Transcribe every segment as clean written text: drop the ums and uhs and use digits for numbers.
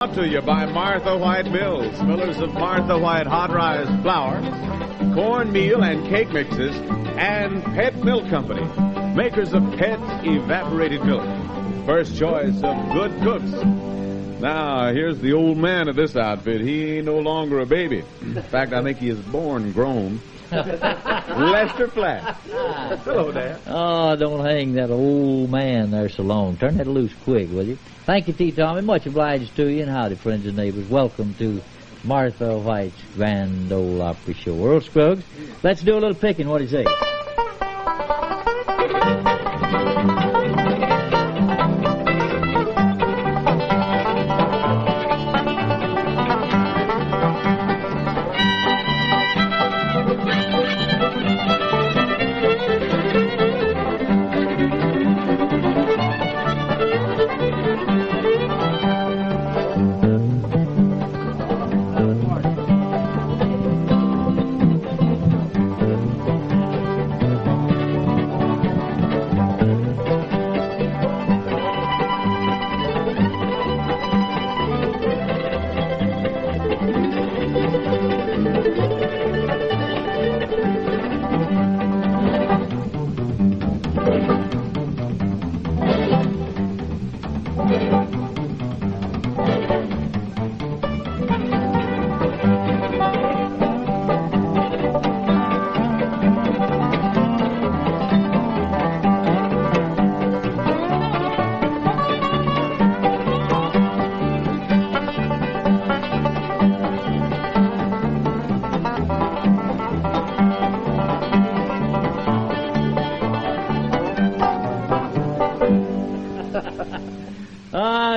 Brought to you by Martha White Mills, millers of Martha White hot rise flour, cornmeal and cake mixes, and Pet Milk Company, makers of Pet evaporated milk, first choice of good cooks. Now, here's the old man of this outfit. He ain't no longer a baby. In fact, I think he is born grown. Lester Flatt. Hello, Dad. Oh, don't hang that old man there so long. Turn that loose quick, will you? Thank you, T. Tommy. Much obliged to you, and howdy, friends and neighbors. Welcome to Martha White's Grand Ole Opry Show. Earl Scruggs, let's do a little picking. What do you say?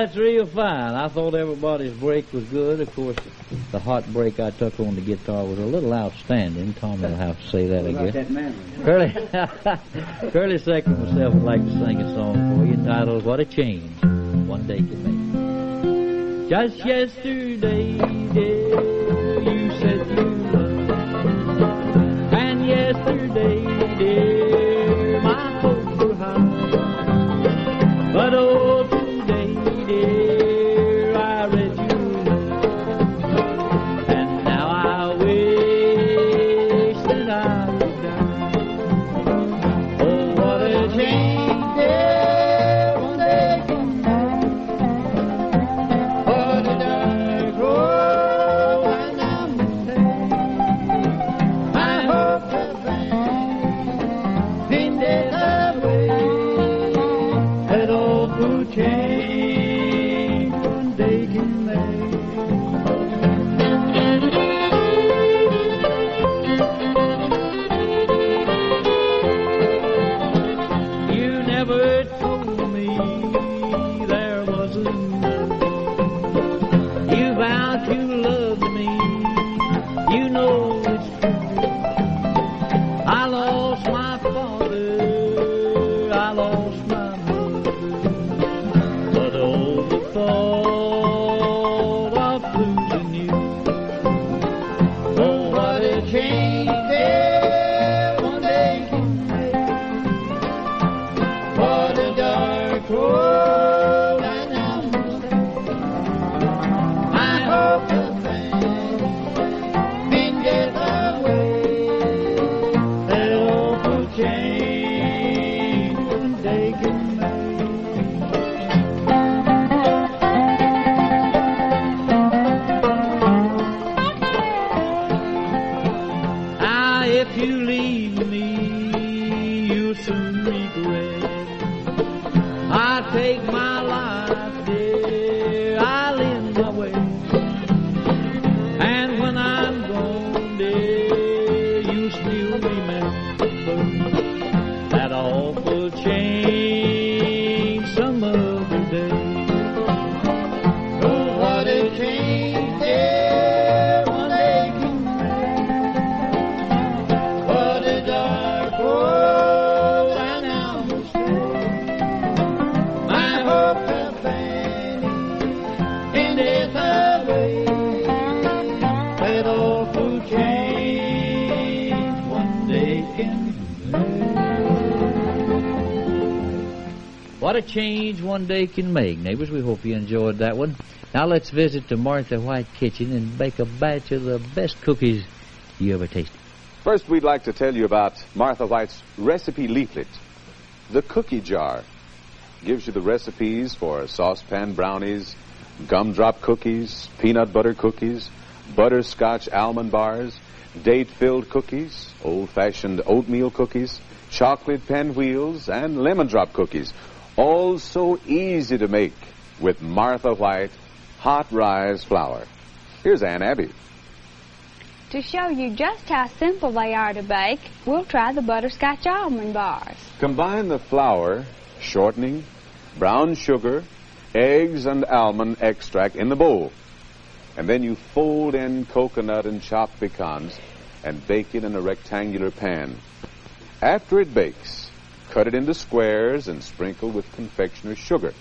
It's real fine. I thought everybody's break was good. Of course, the hot break I took on the guitar was a little outstanding. Tommy will have to say that again. Curly Seckler myself would like to sing a song for you entitled "What a Change One Day Can Make." Just yesterday, dear, you said you loved, and yesterday, dear, my hopes were high. But oh, today, dear, I read you love, and now I wish that I would die. Oh, what a change, dear, one day can make. What a dark road and I'm I hope that things been that way. That all could change one day can make. You never told me there was enough. You vowed you loved me. You know it's true. I lost my father. I lost my mother. But oh, the thought of losing you. Oh, what a change there one day can make. What a dark road I now must take. I hope the things been get away. That all could change one day can make. Ah, if you leave me, you'll soon regret. I take my life, dear, I'll end my way. And when I'm gone, dear, you'll still remember that awful change some other day. Oh, what a change, dear, one day can make. What a dark road I now must take. My hope of finding in death away. That awful change one day can make. What a change one day can make. Neighbors, we hope you enjoyed that one. Now let's visit the Martha White kitchen and bake a batch of the best cookies you ever tasted. First, we'd like to tell you about Martha White's recipe leaflet. The cookie jar gives you the recipes for saucepan brownies, gumdrop cookies, peanut butter cookies, butterscotch almond bars, date-filled cookies, old-fashioned oatmeal cookies, chocolate pinwheels, and lemon drop cookies. All so easy to make with Martha White hot rise flour. Here's Aunt Abby. To show you just how simple they are to bake, we'll try the butterscotch almond bars. Combine the flour, shortening, brown sugar, eggs, and almond extract in the bowl. And then you fold in coconut and chopped pecans and bake it in a rectangular pan. After it bakes, cut it into squares and sprinkle with confectioner's sugar.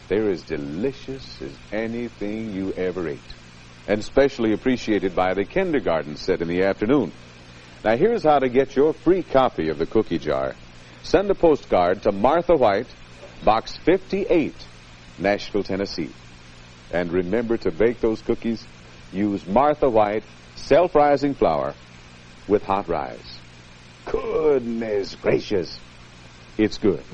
They're as delicious as anything you ever ate, and specially appreciated by the kindergarten set in the afternoon. Now here's how to get your free copy of the cookie jar. Send a postcard to Martha White, Box 58, Nashville, Tennessee. And remember to bake those cookies, use Martha White self-rising flour with hot rise. Goodness gracious, it's good.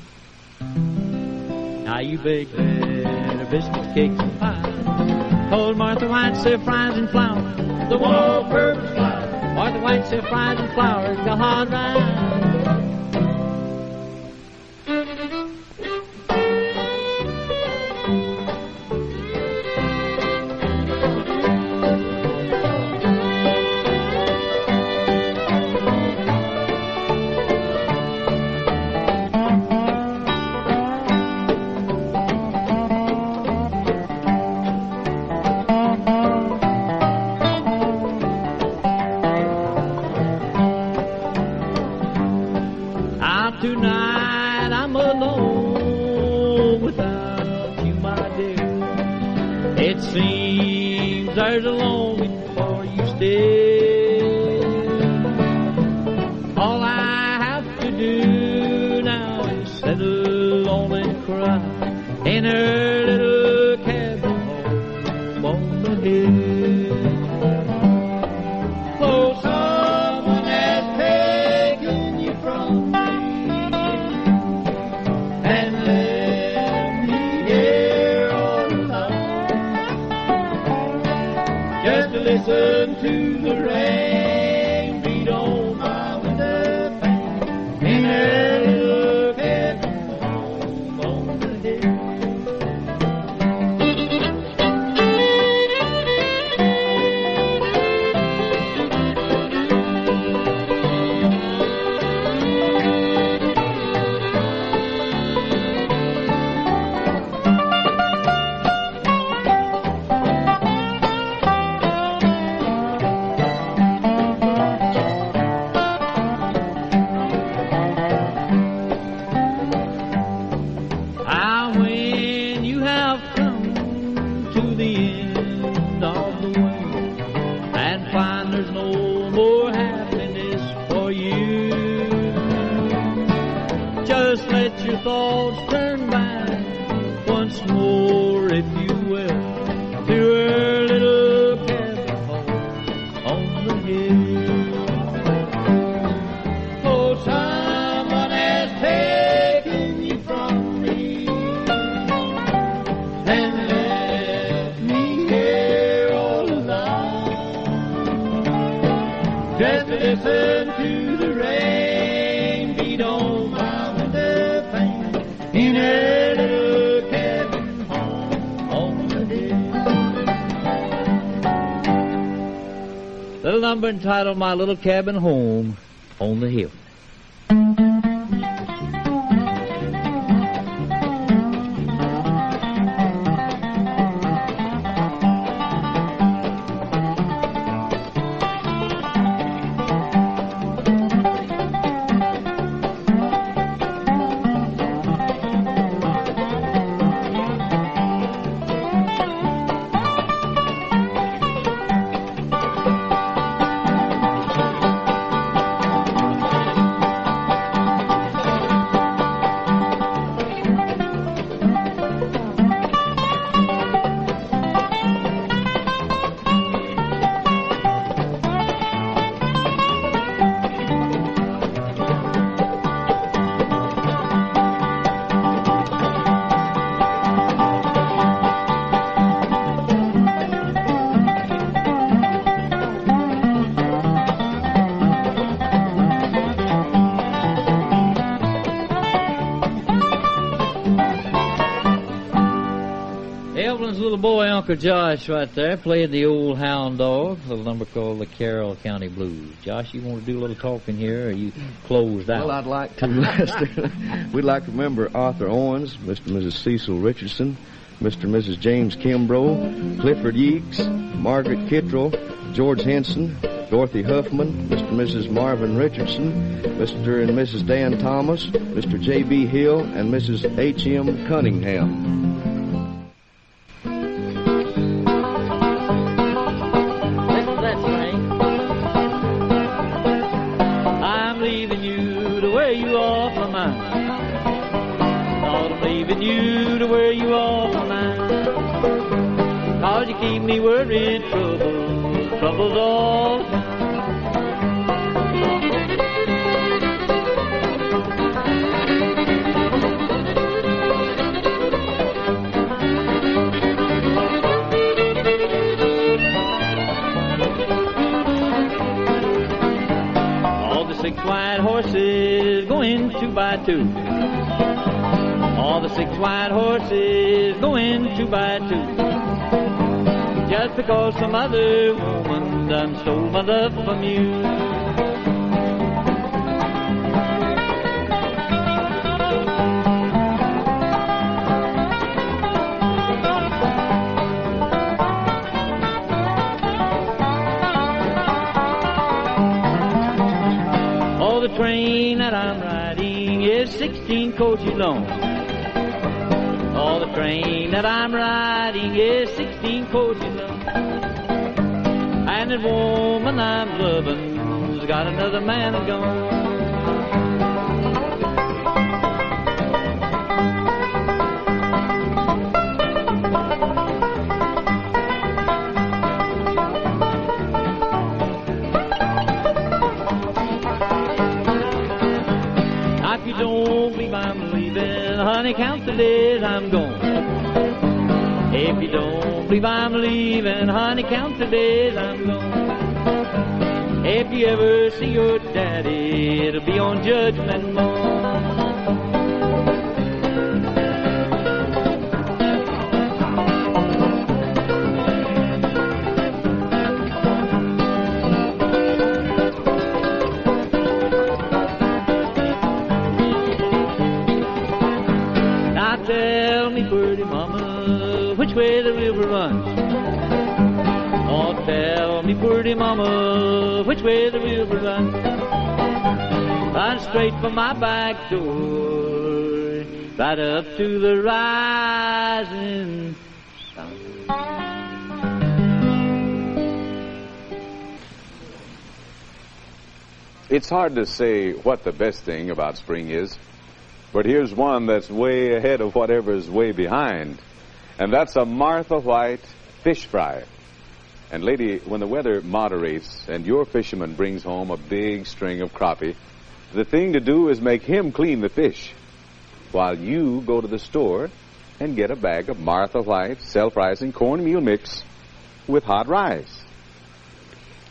Now you bake better biscuits, cakes, and pies. Old Martha White self-rising flour, the all-purpose flour. Martha White self-rising flour, the hot rise. Tonight I'm alone without you, my dear. It seems there's a longing for you still. All I have to do now is sit alone and cry in her little cabin home on the hill. Oh, someone has taken you from me. Listen to the rain beat on my window pane in her little cabin home on the hill. Let your thoughts turn back once more, if you will, to her little cabin home on the hill. Oh, someone has taken you from me and left me here all alone. Just listen to the rain beat on my in her little cabin home on the hill. Little number entitled My Little Cabin Home on the Hill. Uncle Josh right there playing the old hound dog, a little number called the Carroll County Blues. Josh, you want to do a little talking here, or are you closed out? Well, I'd like to, Lester. We'd like to remember Arthur Owens, Mr. and Mrs. Cecil Richardson, Mr. and Mrs. James Kimbrough, Clifford Yeeks, Margaret Kittrell, George Henson, Dorothy Huffman, Mr. and Mrs. Marvin Richardson, Mr. and Mrs. Dan Thomas, Mr. J.B. Hill, and Mrs. H.M. Cunningham. I'm leaving you to where you are for mine. Lord, I'm leaving you to where you are for mine. 'Cause you keep me worried, troubles all. All the 6 white horses going 2 by 2. All the 6 white horses going 2 by 2. Just because some other woman done stole my love from you. Oh, the train that I'm riding is 16 coaches long. Oh, the train that I'm riding is 16 coaches long. And the woman I'm loving's got another man gone. Now, if you don't believe I'm leaving, honey, count the days I'm gone. If you don't believe I'm leaving, honey, count the days I'm gone. If you ever see your daddy, it'll be on Judgment Morn. Now tell me, pretty mama, which way the river runs. Oh, tell me, pretty mama, which way the river runs. Run straight from my back door, right up to the rising sun. It's hard to say what the best thing about spring is, but here's one that's way ahead of whatever's way behind, and that's a Martha White fish fry. And lady, when the weather moderates and your fisherman brings home a big string of crappie, the thing to do is make him clean the fish while you go to the store and get a bag of Martha White self-rising cornmeal mix with hot rice.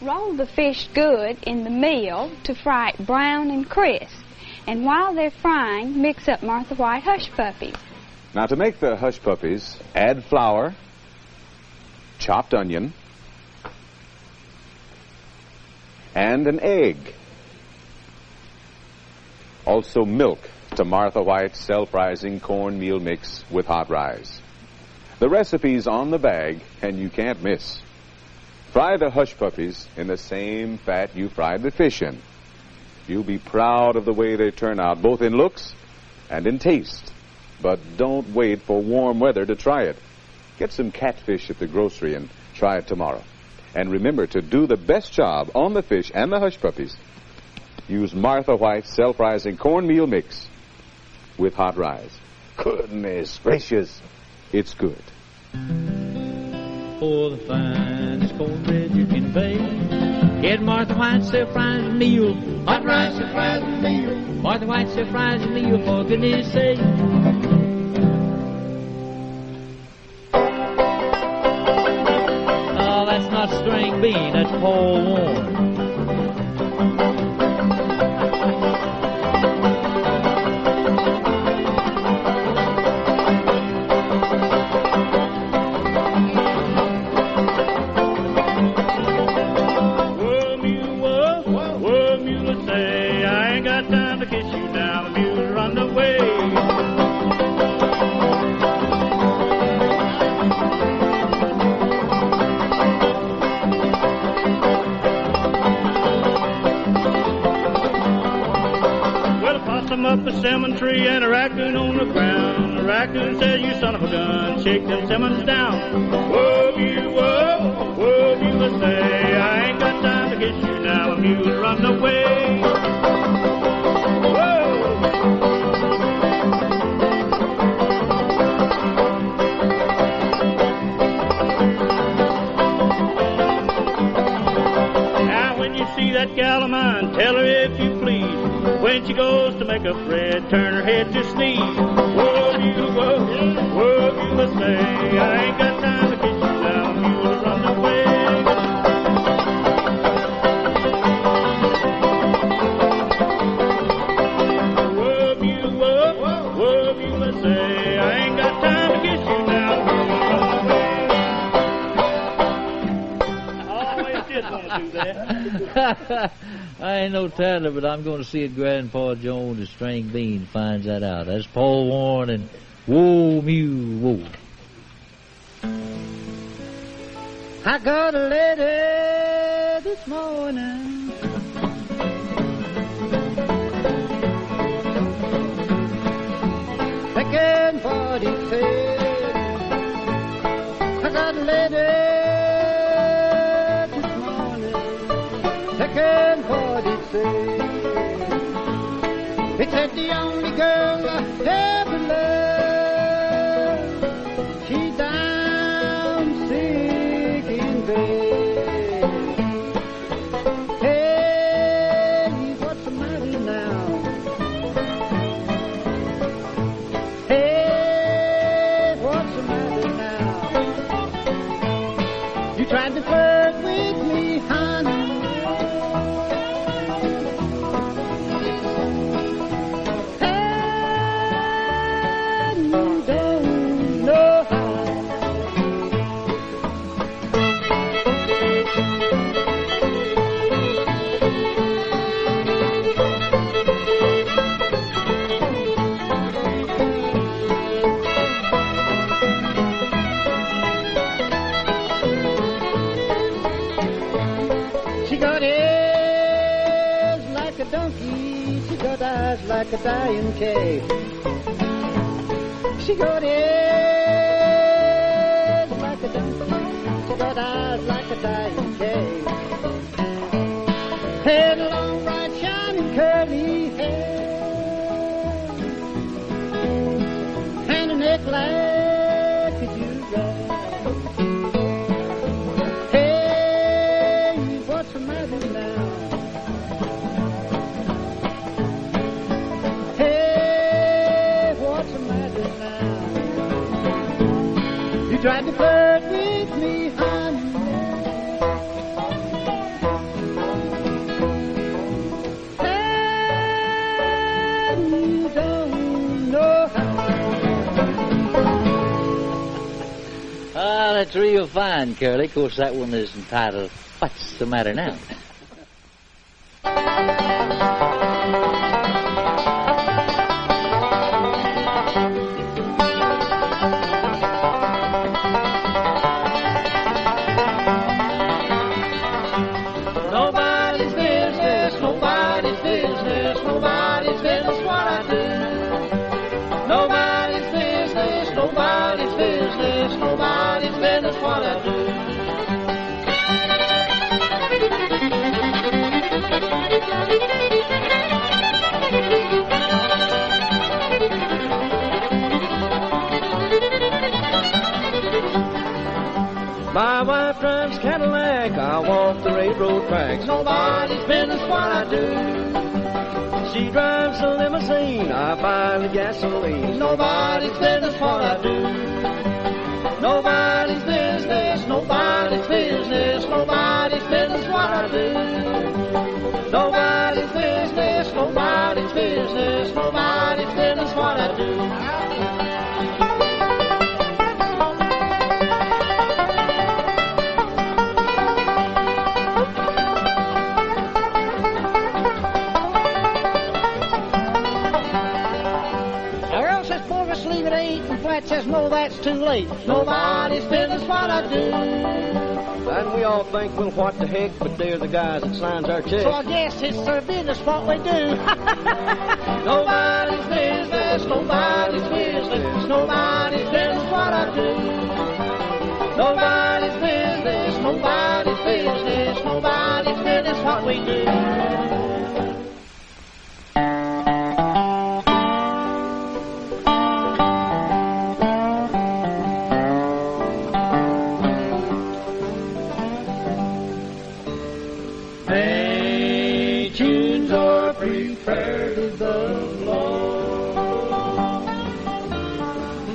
Roll the fish good in the meal to fry it brown and crisp. And while they're frying, mix up Martha White hush puppies. Now, to make the hush puppies, add flour, chopped onion, and an egg. Also milk to Martha White's self-rising cornmeal mix with hot rice. The recipe's on the bag, and you can't miss. Fry the hush puppies in the same fat you fried the fish in. You'll be proud of the way they turn out, both in looks and in taste. But don't wait for warm weather to try it. Get some catfish at the grocery and try it tomorrow. And remember, to do the best job on the fish and the hush puppies, use Martha White's self-rising cornmeal mix with hot rice. Goodness gracious, it's good. For the finest cornbread you can bake, get Martha White's self-rising meal. Hot rice self-rising meal. Martha White's self-rising meal, for goodness sake. Oh, that's not string bean, that's Paul Warren. up a salmon tree and a raccoon on the ground. The raccoon says, you son of a gun, shake them salmons down. Whoa, you, I say, I ain't got time to kiss you now. A mule run away. Whoa. Now when you see that gal of mine, tell her if you please. When she goes to make a thread, turn her head to sneeze. Whoa, you, I say, I ain't got time to kiss you now. A mule run away. I ain't no tattler, but I'm going to see if Grandpa Jones and String Bean finds that out. That's Paul Warren and Whoa, Mew, Whoa. I got a letter this morning. Begging for the fair. I got a letter. It said the only girl I ever loved, she down sick in bed. Hey, what's the matter now? Hey, what's the matter now? You tried to flirt with me, honey. Like a dying cave. She got ears like a donkey. She got eyes like a dying cave. Had long, bright, shining, curly hair. And a neck like a dewdrop. Hey, what's the matter now? Tried to flirt with me, honey. And you don't know how. Ah, that's real fine, Curly. Of course, that one is entitled, What's the Matter Now? My wife drives Cadillac, I walk the railroad tracks. Nobody's business what I do. She drives a limousine, I buy the gasoline. Nobody's business what I do. Nobody's business, nobody's business, nobody's business what I do. Nobody's business, nobody's business, nobody's business what I do. Flatt says, no, that's too late. Nobody's business what I do. And we all think, well, what the heck, but they're the guys that signs our checks. So I guess it's their business what we do. Nobody's business, nobody's business, nobody's business what I do. Nobody's business, nobody's business, nobody's business what we do. Nations are prepared to the Lord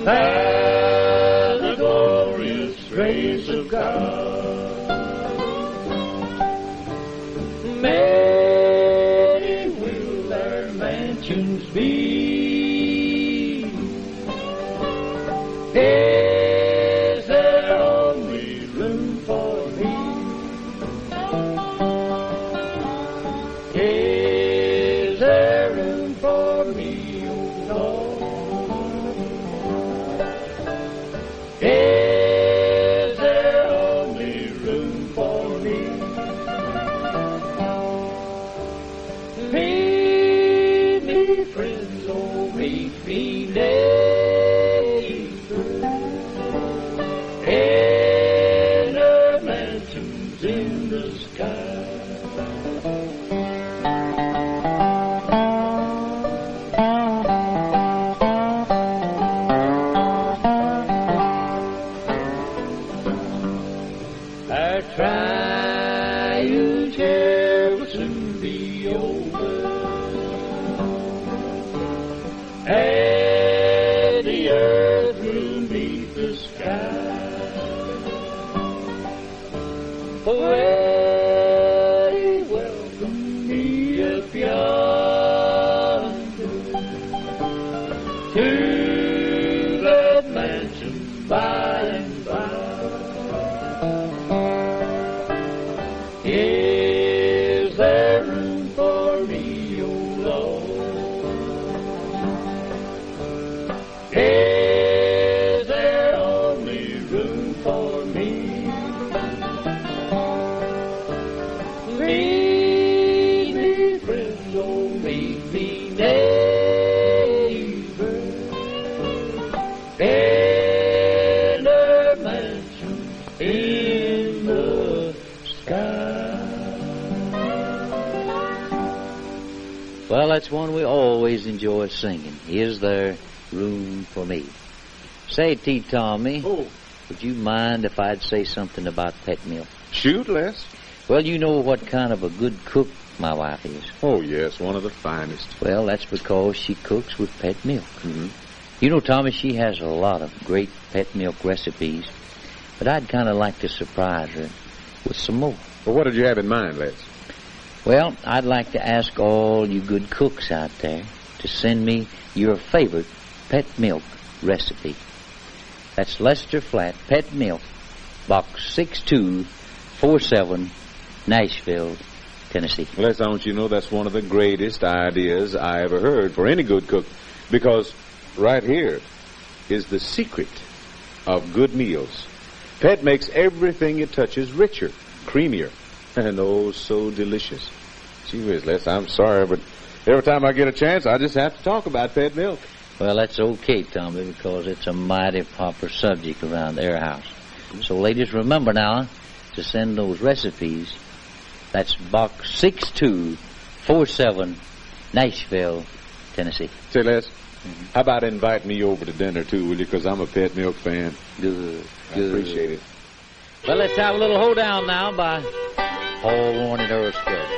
as the glorious grace of God. Many will their mansions be. Is there only room for me? Is there room for me, O Lord? Is there only room for me? Meet me, friends, oh, meet me, neighbors, in our mansions in the sky. Our trials here will soon be over, and the earth will meet the sky. Already welcome me up yonder to that mansion by and by. Is there room for me, O Lord? Is there only room for me? Meet me, friends, oh, meet me, neighbor, in a mansion in the sky. Well, that's one we always enjoy singing. Is there room for me? Say, T. Tommy, Oh, would you mind if I'd say something about pet milk? shoot, Les. Well, you know what kind of a good cook my wife is. Oh, yes, one of the finest. Well, that's because she cooks with pet milk. Mm-hmm. You know, Tommy, she has a lot of great pet milk recipes, but I'd kind of like to surprise her with some more. Well, what did you have in mind, Les? Well, I'd like to ask all you good cooks out there to send me your favorite pet milk recipe. That's Lester Flatt, Pet Milk, Box 6247, Nashville, Tennessee. Les, I want you to know that's one of the greatest ideas I ever heard for any good cook, because right here is the secret of good meals. Pet makes everything it touches richer, creamier, and oh, so delicious. Gee whiz, Les, I'm sorry, but every time I get a chance, I just have to talk about pet milk. Well, that's okay, Tommy, because it's a mighty popular subject around their house. So, ladies, remember now to send those recipes. That's Box 6247, Nashville, Tennessee. Say, Les, how about inviting me over to dinner, too, will you? Because I'm a pet milk fan. Good, I appreciate it. Well, let's have a little hoedown now by Paul Warren and Earl Scruggs.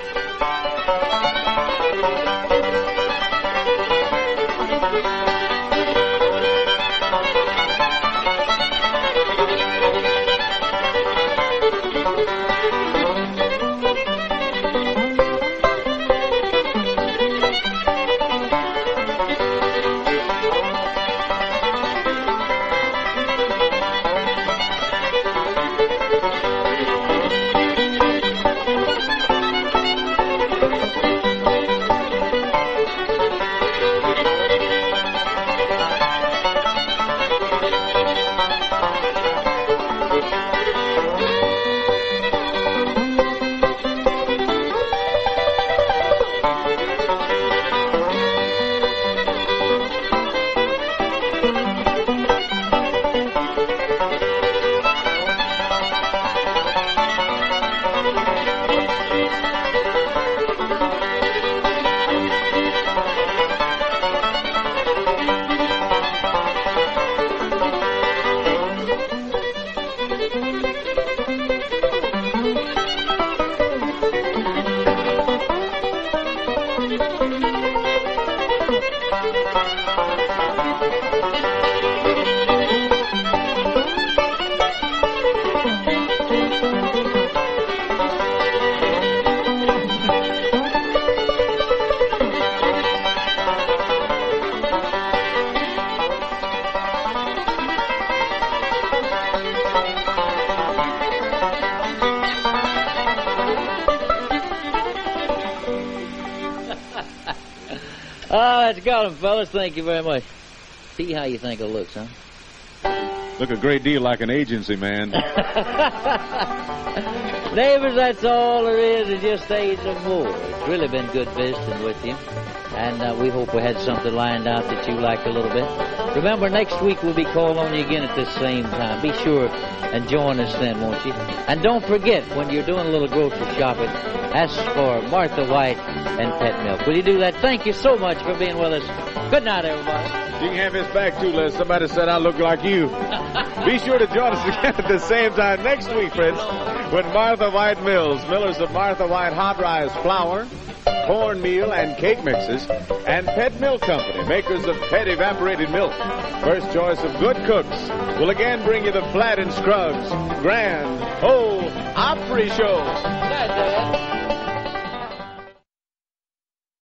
Oh, that's got 'em, fellas. Thank you very much. See how you think it looks, huh? Look a great deal like an agency man. Neighbors, that's all there is. It just stays some more. It's really been good visiting with you. And we hope we had something lined out that you liked a little bit. Remember, next week we'll be calling on you again at this same time. Be sure and join us then, won't you? And don't forget, when you're doing a little grocery shopping, ask for Martha White and Pet Milk. Will you do that? Thank you so much for being with us. Good night, everybody. You can have his back, too, Les. Somebody said I look like you. Be sure to join us again at the same time next week, friends, when Martha White Mills, millers of Martha White hot rise flour, cornmeal and cake mixes, and Pet Milk Company, makers of Pet evaporated milk, first choice of good cooks, will again bring you the Flatt and Scruggs Grand Ole Opry Show. Good night, Dad.